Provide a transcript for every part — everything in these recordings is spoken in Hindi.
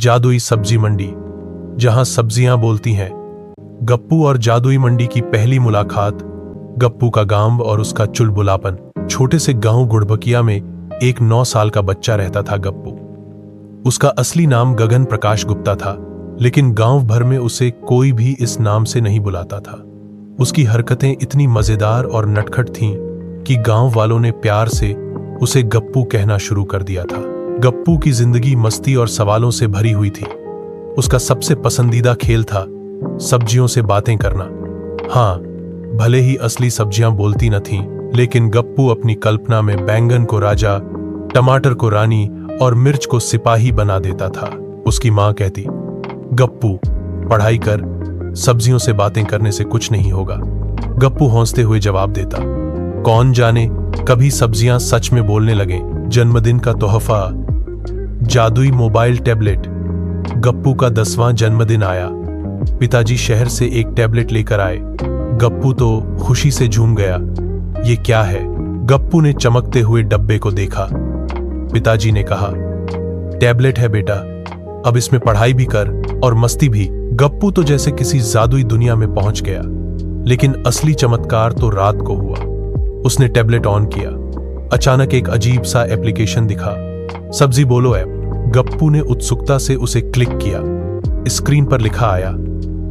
जादुई सब्जी मंडी, जहां सब्जियां बोलती हैं। गप्पू और जादुई मंडी की पहली मुलाकात। गप्पू का गांव और उसका चुलबुलापन। छोटे से गांव गुड़बकिया में एक 9 साल का बच्चा रहता था गप्पू। उसका असली नाम गगन प्रकाश गुप्ता था, लेकिन गांव भर में उसे कोई भी इस नाम से नहीं बुलाता था। उसकी हरकतें इतनी मजेदार और नटखट थीं कि गांव वालों ने प्यार से उसे गप्पू कहना शुरू कर दिया था। गप्पू की जिंदगी मस्ती और सवालों से भरी हुई थी। उसका सबसे पसंदीदा खेल था सब्जियों से बातें करना। हाँ, भले ही असली सब्जियां बोलती न थीं, लेकिन गप्पू अपनी कल्पना में बैंगन को राजा, टमाटर को रानी और मिर्च को सिपाही बना देता था। उसकी माँ कहती, गप्पू पढ़ाई कर, सब्जियों से बातें करने से कुछ नहीं होगा। गप्पू हंसते हुए जवाब देता, कौन जाने कभी सब्जियां सच में बोलने लगे। जन्मदिन का तोहफा, जादुई मोबाइल टैबलेट। गप्पू का 10वां जन्मदिन आया। पिताजी शहर से एक टैबलेट लेकर आए। गप्पू तो खुशी से झूम गया। ये क्या है? गप्पू ने चमकते हुए डब्बे को देखा। पिताजी ने कहा, टैबलेट है बेटा, अब इसमें पढ़ाई भी कर और मस्ती भी। गप्पू तो जैसे किसी जादुई दुनिया में पहुंच गया। लेकिन असली चमत्कार तो रात को हुआ। उसने टैबलेट ऑन किया। अचानक एक अजीब सा एप्लीकेशन दिखा, सब्जी बोलो ऐप। गप्पू ने उत्सुकता से उसे क्लिक किया। स्क्रीन पर लिखा आया,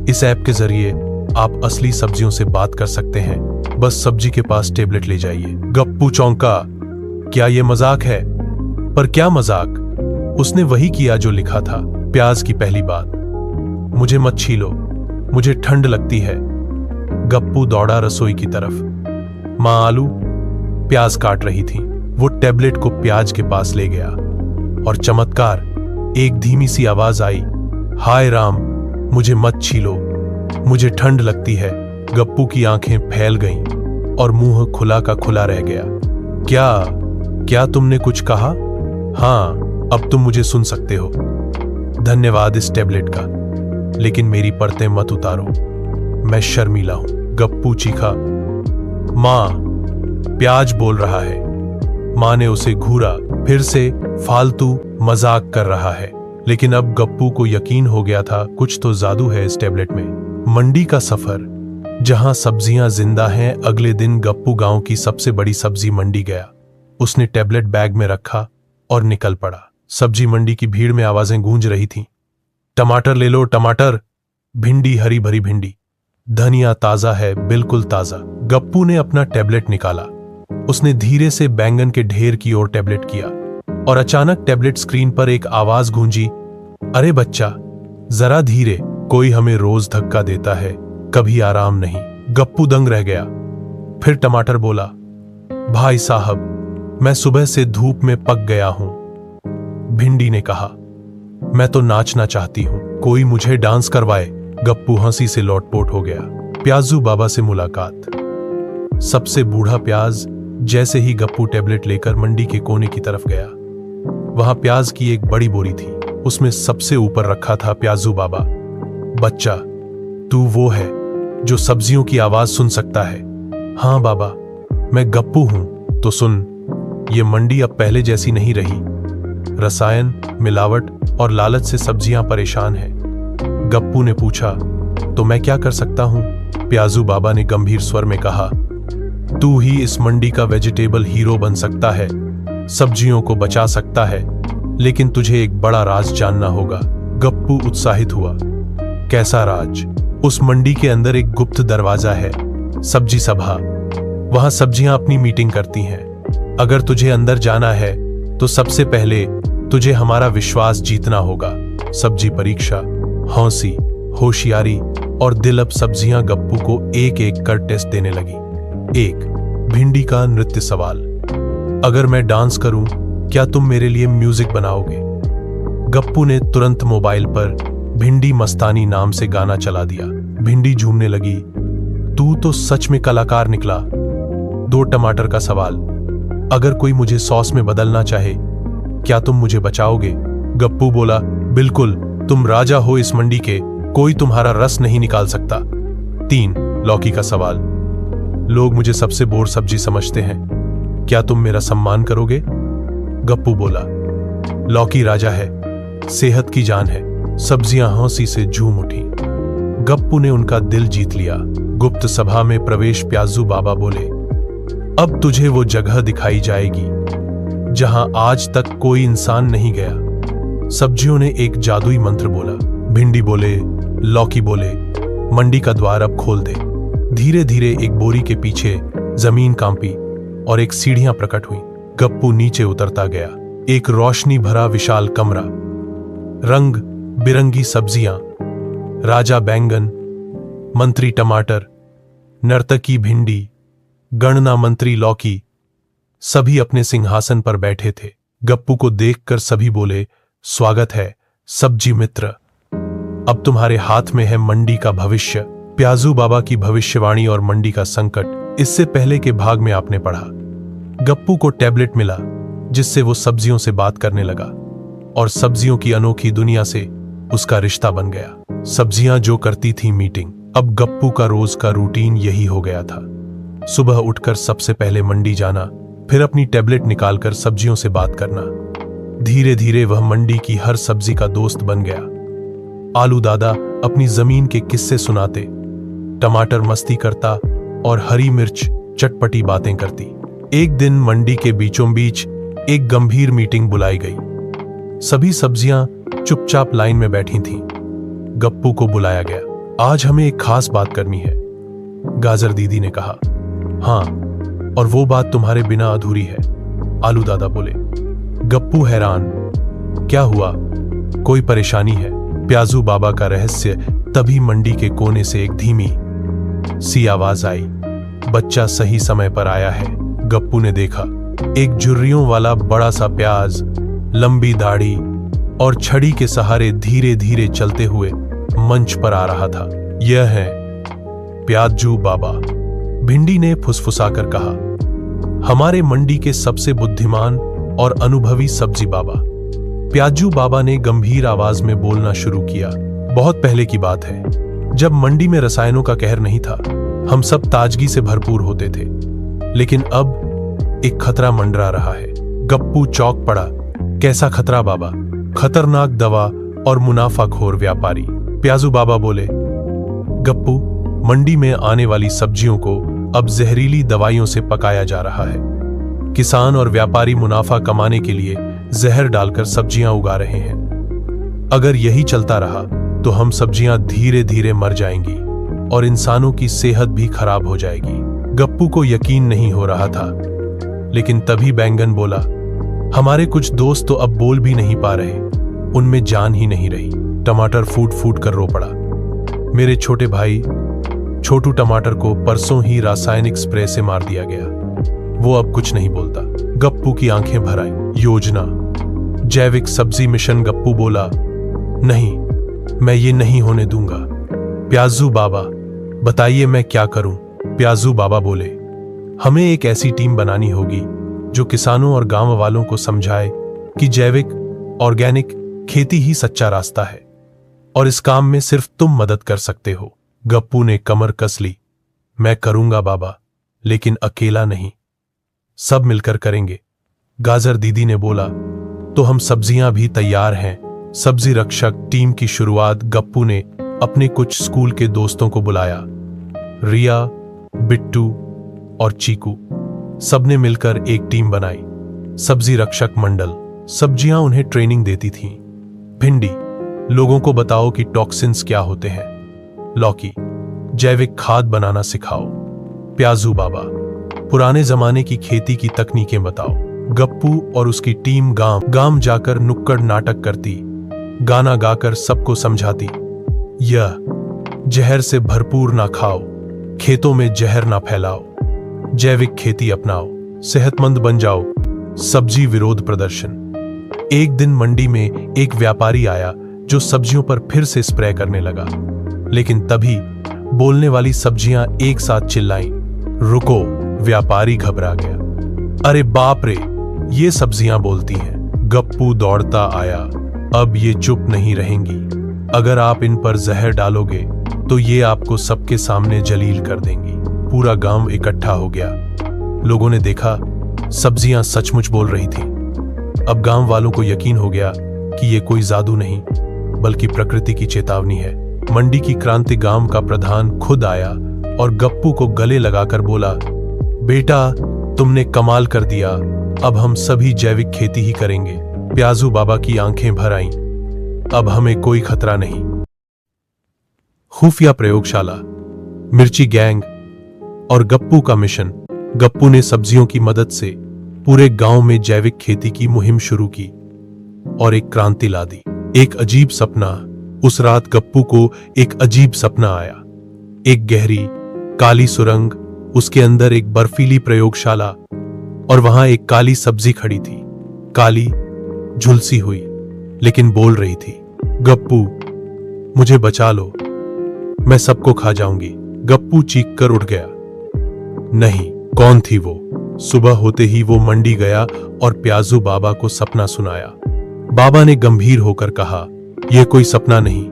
इस ऐप के जरिए आप असली सब्जियों से बात कर सकते हैं, बस सब्जी के पास टैबलेट ले जाइए। गप्पू चौंका, क्या ये मजाक है? पर क्या मजाक? उसने वही किया जो लिखा था। प्याज की पहली बात, मुझे मत छीलो, मुझे ठंड लगती है। गप्पू दौड़ा रसोई की तरफ। मां आलू प्याज काट रही थी। वो टैबलेट को प्याज के पास ले गया और चमत्कार, एक धीमी सी आवाज आई, हाय राम, मुझे मत छीलो, मुझे ठंड लगती है। गप्पू की आंखें फैल गईं और मुंह खुला का खुला रह गया। क्या तुमने कुछ कहा? हाँ, अब तुम मुझे सुन सकते हो। धन्यवाद इस टैबलेट का, लेकिन मेरी परतें मत उतारो, मैं शर्मीला हूं। गप्पू चीखा, मां, प्याज बोल रहा है। मां ने उसे घूरा, फिर से फालतू मजाक कर रहा है। लेकिन अब गप्पू को यकीन हो गया था, कुछ तो जादू है इस टैबलेट में। मंडी का सफर, जहां सब्जियां जिंदा हैं। अगले दिन गप्पू गांव की सबसे बड़ी सब्जी मंडी गया। उसने टैबलेट बैग में रखा और निकल पड़ा। सब्जी मंडी की भीड़ में आवाजें गूंज रही थीं, टमाटर ले लो टमाटर, भिंडी हरी भरी भिंडी, धनिया ताजा है, बिल्कुल ताजा। गप्पू ने अपना टैबलेट निकाला। उसने धीरे से बैंगन के ढेर की ओर टैबलेट किया और अचानक टैबलेट स्क्रीन पर एक आवाज गूंजी, अरे बच्चा, जरा धीरे, कोई हमें रोज धक्का देता है, कभी आराम नहीं। गप्पू दंग रह गया। फिर टमाटर बोला, भाई साहब, मैं सुबह से धूप में पक गया हूं। भिंडी ने कहा, मैं तो नाचना चाहती हूं, कोई मुझे डांस करवाए। गप्पू हंसी से लोटपोट हो गया। प्याजू बाबा से मुलाकात। सबसे बूढ़ा प्याज। जैसे ही गप्पू टैबलेट लेकर मंडी के कोने की तरफ गया, वहां प्याज की एक बड़ी बोरी थी। उसमें सबसे ऊपर रखा था प्याजू बाबा। बच्चा, तू वो है जो सब्जियों की आवाज सुन सकता है? हाँ बाबा, मैं गप्पू हूं। तो सुन, ये मंडी अब पहले जैसी नहीं रही। रसायन, मिलावट और लालच से सब्जियां परेशान हैं। गप्पू ने पूछा, तो मैं क्या कर सकता हूं? प्याजू बाबा ने गंभीर स्वर में कहा, तू ही इस मंडी का वेजिटेबल हीरो बन सकता है, सब्जियों को बचा सकता है, लेकिन तुझे एक बड़ा राज जानना होगा। गप्पू उत्साहित हुआ। कैसा राज? उस मंडी के अंदर एक गुप्त दरवाजा है, सब्जी सभा। वहां सब्जियां अपनी मीटिंग करती हैं। अगर तुझे अंदर जाना है तो सबसे पहले तुझे हमारा विश्वास जीतना होगा। सब्जी परीक्षा, हौंसी, होशियारी और दिल। अब सब्जियां गप्पू को एक एक कर टेस्ट देने लगी। 1. भिंडी का नृत्य सवाल, अगर मैं डांस करूं, क्या तुम मेरे लिए म्यूजिक बनाओगे? गप्पू ने तुरंत मोबाइल पर भिंडी मस्तानी नाम से गाना चला दिया। भिंडी झूमने लगी। तू तो सच में कलाकार निकला। 2. टमाटर का सवाल, अगर कोई मुझे सॉस में बदलना चाहे, क्या तुम मुझे बचाओगे? गप्पू बोला, बिल्कुल, तुम राजा हो इस मंडी के, कोई तुम्हारा रस नहीं निकाल सकता। 3. लौकी का सवाल, लोग मुझे सबसे बोर सब्जी समझते हैं, क्या तुम मेरा सम्मान करोगे? गप्पू बोला, लौकी राजा है, सेहत की जान है। सब्जियां हंसी से झूम उठी। गप्पू ने उनका दिल जीत लिया। गुप्त सभा में प्रवेश प्याजू बाबा बोले, अब तुझे वो जगह दिखाई जाएगी जहां आज तक कोई इंसान नहीं गया। सब्जियों ने एक जादुई मंत्र बोला। भिंडी बोले, लौकी बोले, मंडी का द्वार अब खोल दे। धीरे धीरे एक बोरी के पीछे जमीन कांपी और एक सीढ़ियां प्रकट हुई। गप्पू नीचे उतरता गया। एक रोशनी भरा विशाल कमरा, रंग बिरंगी सब्जियां, राजा बैंगन, मंत्री टमाटर, नर्तकी भिंडी, गणना मंत्री लौकी, सभी अपने सिंहासन पर बैठे थे। गप्पू को देखकर सभी बोले, स्वागत है सब्जी मित्र, अब तुम्हारे हाथ में है मंडी का भविष्य। प्याजू बाबा की भविष्यवाणी और मंडी का संकट इससे पहले के भाग में आपने पढ़ा। गप्पू को टैबलेट मिला जिससे वो सब्जियों से बात करने लगा और सब्जियों की अनोखी दुनिया से उसका रिश्ता बन गया। सब्जियां जो करती थी मीटिंग, अब गप्पू का रोज का रूटीन यही हो गया था। सुबह उठकर सबसे पहले मंडी जाना, फिर अपनी टैबलेट निकालकर सब्जियों से बात करना। धीरे धीरे वह मंडी की हर सब्जी का दोस्त बन गया। आलू दादा अपनी जमीन के किस्से सुनाते, टमाटर मस्ती करता और हरी मिर्च चटपटी बातें करती। एक दिन मंडी के बीचों बीच एक गंभीर मीटिंग बुलाई गई। सभी सब्जियां चुपचाप लाइन में बैठी थीं। गप्पू को बुलाया गया। आज हमें एक खास बात करनी है, गाजर दीदी ने कहा। हाँ, और वो बात तुम्हारे बिना अधूरी है, आलू दादा बोले। गप्पू हैरान, क्या हुआ, कोई परेशानी है? प्याजू बाबा का रहस्य। तभी मंडी के कोने से एक धीमी सी आवाज आई, बच्चा सही समय पर आया है। गप्पू ने देखा, एक झुर्रियों वाला बड़ा सा प्याज, लंबी दाढ़ी और छड़ी के सहारे धीरे धीरे चलते हुए मंच पर आ रहा था। यह है प्याजू बाबा, भिंडी ने फुसफुसाकर कहा, हमारे मंडी के सबसे बुद्धिमान और अनुभवी सब्जी बाबा। प्याजू बाबा ने गंभीर आवाज में बोलना शुरू किया। बहुत पहले की बात है, जब मंडी में रसायनों का कहर नहीं था, हम सब ताजगी से भरपूर होते थे। लेकिन अब एक खतरा मंडरा रहा है। गप्पू चौंक पड़ा। कैसा खतरा बाबा? खतरनाक दवा और मुनाफाखोर व्यापारी, प्याजू बाबा बोले। गप्पू, मंडी में आने वाली सब्जियों को अब जहरीली दवाइयों से पकाया जा रहा है। किसान और व्यापारी मुनाफा कमाने के लिए जहर डालकर सब्जियां उगा रहे हैं। अगर यही चलता रहा तो हम सब्जियां धीरे धीरे मर जाएंगी और इंसानों की सेहत भी खराब हो जाएगी। गप्पू को यकीन नहीं हो रहा था, लेकिन तभी बैंगन बोला, हमारे कुछ दोस्त तो अब बोल भी नहीं पा रहे, उनमें जान ही नहीं रही। टमाटर फूट फूट कर रो पड़ा। मेरे छोटे भाई छोटू टमाटर को परसों ही रासायनिक स्प्रे से मार दिया गया, वो अब कुछ नहीं बोलता। गप्पू की आंखें भर आई। योजना, जैविक सब्जी मिशन। गप्पू बोला, नहीं, मैं ये नहीं होने दूंगा। प्याजू बाबा, बताइए मैं क्या करूं? प्याजू बाबा बोले, हमें एक ऐसी टीम बनानी होगी जो किसानों और गांव वालों को समझाए कि जैविक ऑर्गेनिक खेती ही सच्चा रास्ता है और इस काम में सिर्फ तुम मदद कर सकते हो। गप्पू ने कमर कस ली। मैं करूंगा बाबा, लेकिन अकेला नहीं, सब मिलकर करेंगे। गाजर दीदी ने बोला, तो हम सब्जियां भी तैयार हैं। सब्जी रक्षक टीम की शुरुआत गप्पू ने अपने कुछ स्कूल के दोस्तों को बुलाया। रिया, बिट्टू और चीकू, सबने मिलकर एक टीम बनाई। सब्जी रक्षक मंडल, सब्जियां उन्हें ट्रेनिंग देती थीं। भिंडी, लोगों को बताओ कि टॉक्सिन्स क्या होते हैं। लौकी, जैविक खाद बनाना सिखाओ। प्याजू बाबा, पुराने जमाने की खेती की तकनीकें बताओ। गप्पू और उसकी टीम गांव जाकर नुक्कड़ नाटक करती, गाना गाकर सबको समझाती, यह जहर से भरपूर ना खाओ, खेतों में जहर ना फैलाओ, जैविक खेती अपनाओ, सेहतमंद बन जाओ। सब्जी विरोध प्रदर्शन। एक दिन मंडी में एक व्यापारी आया जो सब्जियों पर फिर से स्प्रे करने लगा, लेकिन तभी बोलने वाली सब्जियां एक साथ चिल्लाईं, रुको। व्यापारी घबरा गया। अरे बाप रे, ये सब्जियां बोलती हैं। गप्पू दौड़ता आया। अब ये चुप नहीं रहेंगी। अगर आप इन पर जहर डालोगे तो ये आपको सबके सामने जलील कर देंगी। पूरा गांव इकट्ठा हो गया। लोगों ने देखा, सब्जियां सचमुच बोल रही थी। अब गांव वालों को यकीन हो गया कि ये कोई जादू नहीं बल्कि प्रकृति की चेतावनी है। मंडी की क्रांति गांव का प्रधान खुद आया और गप्पू को गले लगाकर बोला, बेटा तुमने कमाल कर दिया, अब हम सभी जैविक खेती ही करेंगे। प्याजू बाबा की आंखें भर आईं, अब हमें कोई खतरा नहीं। खुफिया प्रयोगशाला, मिर्ची गैंग और गप्पू का मिशन। गप्पू ने सब्जियों की मदद से पूरे गांव में जैविक खेती की मुहिम शुरू की और एक क्रांति ला दी। एक अजीब सपना, उस रात गप्पू को एक अजीब सपना आया। एक गहरी काली सुरंग, उसके अंदर एक बर्फीली प्रयोगशाला और वहां एक काली सब्जी खड़ी थी। काली, झुलसी हुई, लेकिन बोल रही थी, गप्पू मुझे बचा लो, मैं सबको खा जाऊंगी। गप्पू चीख कर उठ गया। नहीं, कौन थी वो? सुबह होते ही वो मंडी गया और प्याजू बाबा को सपना सुनाया। बाबा ने गंभीर होकर कहा, यह कोई सपना नहीं,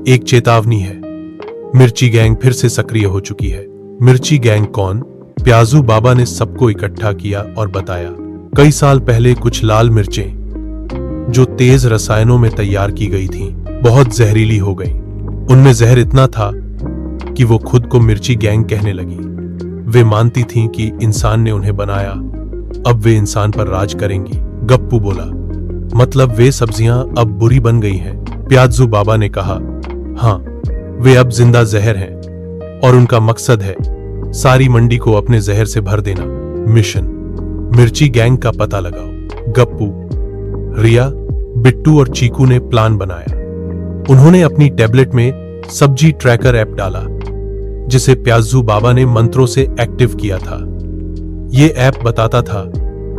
एक चेतावनी है। मिर्ची गैंग फिर से सक्रिय हो चुकी है। मिर्ची गैंग कौन? प्याजू बाबा ने सबको इकट्ठा किया और बताया, कई साल पहले कुछ लाल मिर्चें जो तेज रसायनों में तैयार की गई थीं, बहुत जहरीली हो गईं। उनमें जहर इतना था कि वो खुद को मिर्ची गैंग कहने लगी। वे मानती थीं कि इंसान ने उन्हें बनाया, अब वे इंसान पर राज करेंगी। गप्पू बोला, मतलब वे सब्जियां अब बुरी बन गई हैं? प्याजू बाबा ने कहा, हाँ, वे अब जिंदा जहर हैं और उनका मकसद है सारी मंडी को अपने जहर से भर देना। मिशन मिर्ची गैंग का पता लगाओ। गप्पू, रिया, बिट्टू और चीकू ने प्लान बनाया। उन्होंने अपनी टैबलेट में सब्जी ट्रैकर ऐप डाला, जिसे प्याजू बाबा ने मंत्रों से एक्टिव किया था। ये ऐप बताता था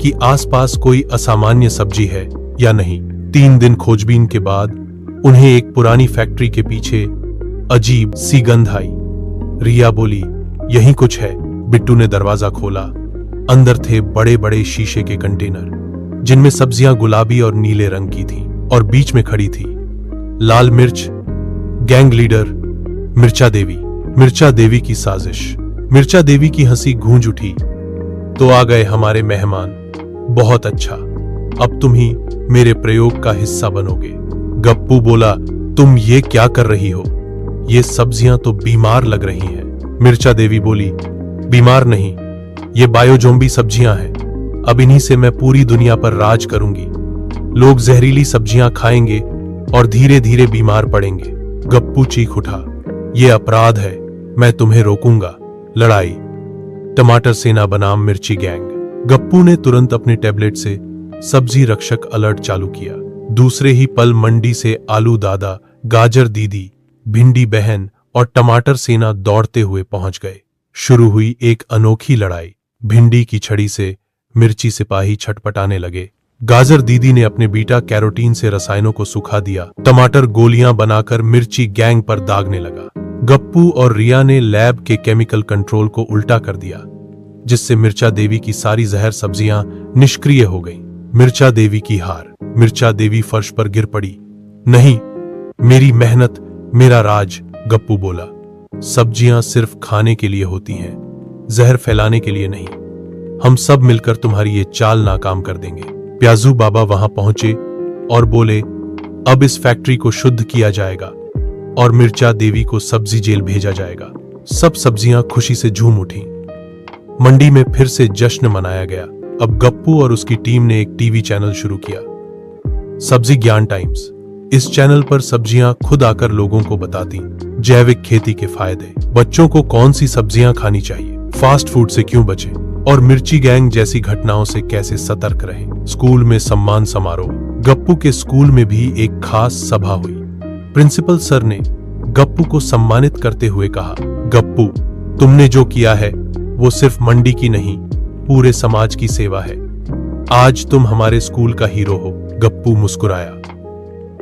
कि आसपास कोई असामान्य सब्जी है या नहीं। 3 दिन खोजबीन के बाद उन्हें एक पुरानी फैक्ट्री के पीछे अजीब सी गंध आई। रिया बोली, यही कुछ है। बिट्टू ने दरवाजा खोला। अंदर थे बड़े बड़े शीशे के कंटेनर, जिनमें सब्जियां गुलाबी और नीले रंग की थीं, और बीच में खड़ी थी लाल मिर्च। गैंग लीडर मिर्चा देवी। मिर्चा देवी की साजिश। मिर्चा देवी की हंसी गूंज उठी, तो आ गए हमारे मेहमान, बहुत अच्छा, अब तुम ही मेरे प्रयोग का हिस्सा बनोगे। गप्पू बोला, तुम ये क्या कर रही हो? ये सब्जियां तो बीमार लग रही हैं। मिर्चा देवी बोली, बीमार नहीं, ये बायोजोम्बी सब्जियां हैं। अब इन्हीं से मैं पूरी दुनिया पर राज करूंगी। लोग जहरीली सब्जियां खाएंगे और धीरे धीरे बीमार पड़ेंगे। गप्पू चीख उठा, ये अपराध है, मैं तुम्हें रोकूंगा। लड़ाई। टमाटर सेना बनाम मिर्ची गैंग। गप्पू ने तुरंत अपने टैबलेट से सब्जी रक्षक अलर्ट चालू किया। दूसरे ही पल मंडी से आलू दादा, गाजर दीदी, भिंडी बहन और टमाटर सेना दौड़ते हुए पहुंच गए। शुरू हुई एक अनोखी लड़ाई। भिंडी की छड़ी से मिर्ची सिपाही छटपटाने लगे। गाजर दीदी ने अपने बीटा कैरोटीन से रसायनों को सुखा दिया। टमाटर गोलियां बनाकर मिर्ची गैंग पर दागने लगा। गप्पू और रिया ने लैब के केमिकल कंट्रोल को उल्टा कर दिया, जिससे मिर्चा देवी की सारी जहर सब्जियां निष्क्रिय हो गईं। मिर्चा देवी की हार। मिर्चा देवी फर्श पर गिर पड़ी। नहीं, मेरी मेहनत, मेरा राज। गप्पू बोला, सब्जियां सिर्फ खाने के लिए होती हैं, जहर फैलाने के लिए नहीं। हम सब मिलकर तुम्हारी ये चाल नाकाम कर देंगे। प्याजू बाबा वहां पहुंचे और बोले, अब इस फैक्ट्री को शुद्ध किया जाएगा और मिर्चा देवी को सब्जी जेल भेजा जाएगा। सब सब्जियां खुशी से झूम उठी। मंडी में फिर से जश्न मनाया गया। अब गप्पू और उसकी टीम ने एक टीवी चैनल शुरू किया, सब्जी ज्ञान टाइम्स। इस चैनल पर सब्जियां खुद आकर लोगों को बताती जैविक खेती के फायदे, बच्चों को कौन सी सब्जियां खानी चाहिए, फास्ट फूड से क्यों बचें और मिर्ची गैंग जैसी घटनाओं से कैसे सतर्क रहें। स्कूल में सम्मान समारोह। गप्पू के स्कूल में भी एक खास सभा हुई। प्रिंसिपल सर ने गप्पू को सम्मानित करते हुए कहा, गप्पू, तुमने जो किया है वो सिर्फ मंडी की नहीं, पूरे समाज की सेवा है। आज तुम हमारे स्कूल का हीरो हो। गप्पू मुस्कुराया,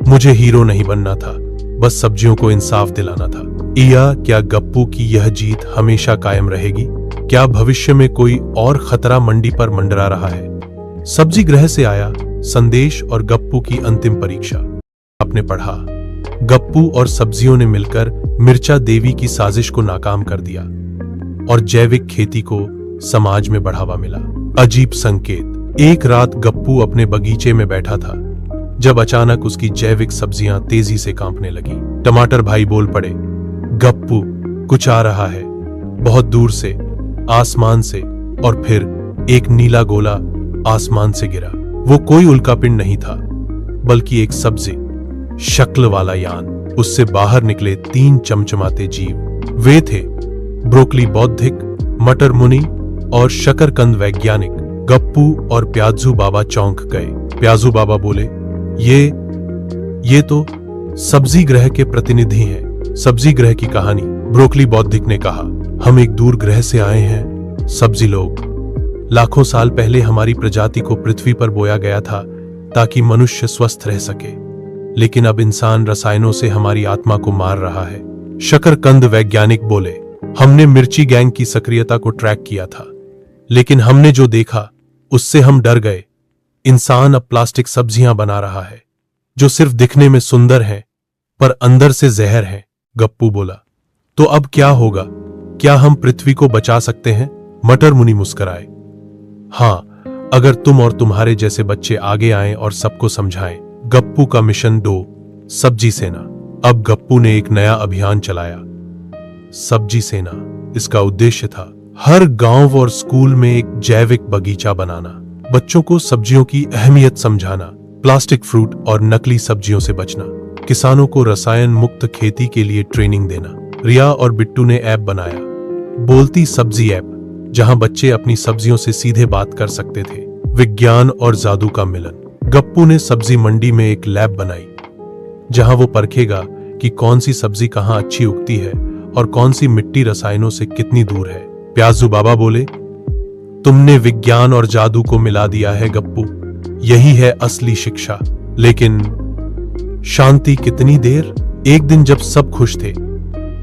मुझे हीरो नहीं बनना था, बस सब्जियों को इंसाफ दिलाना था। क्या गप्पू की यह जीत हमेशा कायम रहेगी? क्या भविष्य में कोई और खतरा मंडी पर मंडरा रहा है? सब्जी गृह से आया संदेश और गप्पू की अंतिम परीक्षा। आपने पढ़ा, गप्पू और सब्जियों ने मिलकर मिर्चा देवी की साजिश को नाकाम कर दिया और जैविक खेती को समाज में बढ़ावा मिला। अजीब संकेत। एक रात गप्पू अपने बगीचे में बैठा था। जब अचानक उसकी जैविक सब्जियां तेजी से कांपने लगी। टमाटर भाई बोल पड़े, गप्पू, कुछ आ रहा है, बहुत दूर से, आसमान से। और फिर एक नीला गोला आसमान से गिरा। वो कोई उल्कापिंड नहीं था, बल्कि एक सब्जी शक्ल वाला यान। उससे बाहर निकले 3 चमचमाते जीव। वे थे ब्रोकली बौद्धिक, मटर मुनि और शकरकंद वैज्ञानिक। गप्पू और प्याजू बाबा चौंक गए। प्याजू बाबा बोले, ये तो सब्जी ग्रह के प्रतिनिधि हैं। सब्जी ग्रह की कहानी। ब्रोकली बौद्धिक ने कहा, हम एक दूर ग्रह से आए हैं। सब्जी लोग, लाखों साल पहले हमारी प्रजाति को पृथ्वी पर बोया गया था ताकि मनुष्य स्वस्थ रह सके, लेकिन अब इंसान रसायनों से हमारी आत्मा को मार रहा है। शकरकंद वैज्ञानिक बोले, हमने मिर्ची गैंग की सक्रियता को ट्रैक किया था, लेकिन हमने जो देखा उससे हम डर गए। इंसान अब प्लास्टिक सब्जियां बना रहा है जो सिर्फ दिखने में सुंदर हैं पर अंदर से जहर हैं। गप्पू बोला, तो अब क्या होगा? क्या हम पृथ्वी को बचा सकते हैं? मटर मुनि मुस्कुराए, हाँ, अगर तुम और तुम्हारे जैसे बच्चे आगे आएं और सबको समझाएं। गप्पू का मिशन 2, सब्जी सेना। अब गप्पू ने एक नया अभियान चलाया, सब्जी सेना। इसका उद्देश्य था हर गांव और स्कूल में एक जैविक बगीचा बनाना, बच्चों को सब्जियों की अहमियत समझाना, प्लास्टिक, फ्रूट और नकली सब्जियों से बचना, किसानों को रसायन मुक्त खेती के लिए ट्रेनिंग देना। रिया और बिट्टू ने ऐप बनाया, बोलती सब्जी ऐप, जहां बच्चे अपनी सब्जियों से सीधे बात कर सकते थे। विज्ञान और जादू का मिलन। गप्पू ने सब्जी मंडी में एक लैब बनाई जहां वो परखेगा कि कौन सी सब्जी कहां अच्छी उगती है और कौन सी मिट्टी रसायनों से कितनी दूर है। प्याजू बाबा बोले, तुमने विज्ञान और जादू को मिला दिया है गप्पू, यही है असली शिक्षा। लेकिन शांति कितनी देर? एक दिन जब सब खुश थे,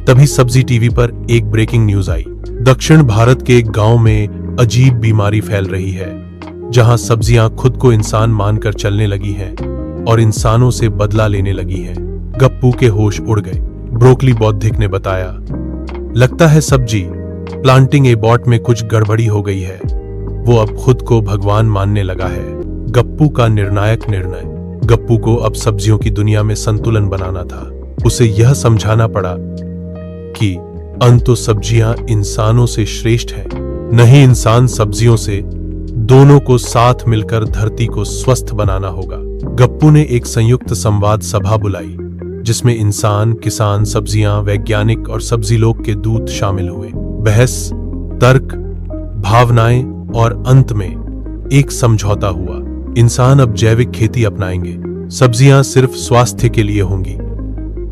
तभी सब्जी टीवी पर एक ब्रेकिंग न्यूज आई। दक्षिण भारत के एक गांव में अजीब बीमारी फैल रही है, जहां सब्जियां खुद को इंसान मानकर चलने लगी हैं और इंसानों से बदला लेने लगी हैं। गप्पू के होश उड़ गए। ब्रोकली बौद्धिक ने बताया, लगता है सब्जी प्लांटिंग ए बॉट में कुछ गड़बड़ी हो गई है। वो अब खुद को भगवान मानने लगा है। गप्पू का निर्णायक निर्णय। गप्पू को अब सब्जियों की दुनिया में संतुलन बनाना था। उसे यह समझाना पड़ा कि अंतो सब्जियां इंसानों से श्रेष्ठ है, नहीं इंसान सब्जियों से। दोनों को साथ मिलकर धरती को स्वस्थ बनाना होगा। गप्पू ने एक संयुक्त संवाद सभा बुलाई, जिसमें इंसान, किसान, सब्जियां, वैज्ञानिक और सब्जी लोग के दूत शामिल हुए। बहस, तर्क, भावनाएं और अंत में एक समझौता हुआ। इंसान अब जैविक खेती अपनाएंगे। सब्जियां सिर्फ स्वास्थ्य के लिए होंगी,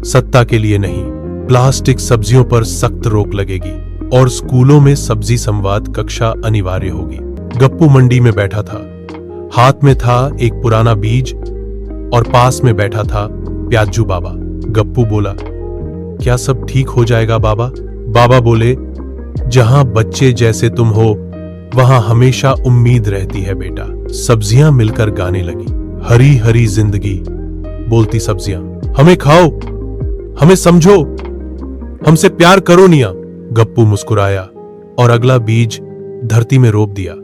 सत्ता के लिए नहीं। प्लास्टिक सब्जियों पर सख्त रोक लगेगी और स्कूलों में सब्जी संवाद कक्षा अनिवार्य होगी। गप्पू मंडी में बैठा था। हाथ में था एक पुराना बीज और पास में बैठा था प्याजू बाबा। गप्पू बोला, क्या सब ठीक हो जाएगा बाबा? बाबा बोले, जहां बच्चे जैसे तुम हो वहां हमेशा उम्मीद रहती है बेटा। सब्जियां मिलकर गाने लगी, हरी हरी जिंदगी। बोलती सब्जियां, हमें खाओ, हमें समझो, हमसे प्यार करो निया। गप्पू मुस्कुराया और अगला बीज धरती में रोप दिया।